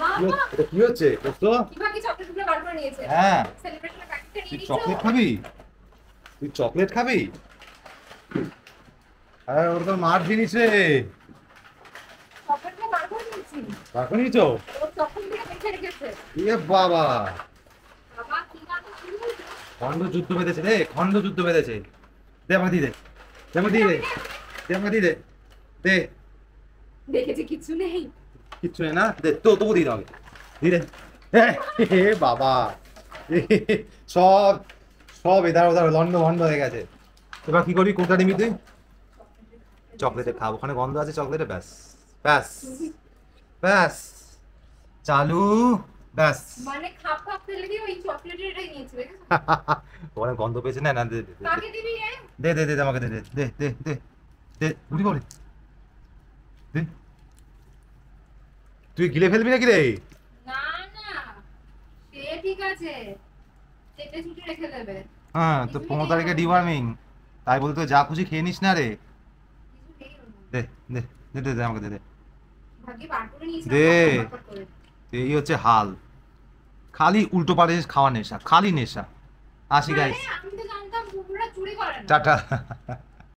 মামা এটা কি হচ্ছে তো? কিবা কি চকলেটগুলো বার করে নিয়েছে। হ্যাঁ, সেলিব্রেশনের প্যাকেটটা নিয়ে তুই নিয়েছো? চকলেট খাবি? তুই চকলেট খাবি? আরে ওর তো মার জিনিস রে। চকলেটটা বার করে নিয়েছি। রাখো নিয়েছো? ও তখন থেকে বেঁচে রেখেছে। এ বাবা, বাবা কি না তো শুরু হয়েছে। খন্ড যুদ্ধ বেঁধেছে রে, খন্ড যুদ্ধ বেঁধেছে। দে আমাকে দিয়ে দে, দে আমাকে দিয়ে দে, দে আমাকে দিয়ে দে, দে। দেখেছি কিছু নেই। কিচ্ছু নেই না, দে তো, তবু দিয়ে দাও, দিয়ে দে। এ বাবা, এ, সব সব এধার ওধার লন্ড ভন্ড হয়ে গেছে। এবার কি করবি, কোনটা নিবি তুই? চকলেটে খাবো, ওখানে গন্ধ আছে চকলেটে, ব্যাস ব্যাস ব্যাস, চালু, ব্যাস। মানে খাপ খাপ ফেলে দিয়ে ওই চকলেটের এটাই নিয়েছে দেখেছো? ওখানে গন্ধ পেয়েছে না, না দে দে দে কাকে দিবি রে? দে দে দে দে আমাকে দে দে দে দে দে দে, উঠি পড়ে দে। তুই গিলে ফেলবি নাকি রে? না না, সে ঠিক আছে, চেটে চুটে রেখে দেবে। হ্যাঁ, তো কিছুই 15 তারিখে নেই ওর মধ্যে। ডিওয়ার্মিং, তাই বলে তো যা খুশি খেয়ে নিস না রে। কিছু নেই ওর মধ্যে। দে দে দে দে দে আমাকে দে দে ভাগ্যে বার করে নিয়েছিলাম দে। ফটফট ফটফট করে। এই হচ্ছে হাল, খালি উল্টো পাল্টা জিনিস খাওয়া নেশা, খালি নেশা। আসি আরে গাইস, আমি তো জানতাম কুকুররা চুরি করে না। টাটা।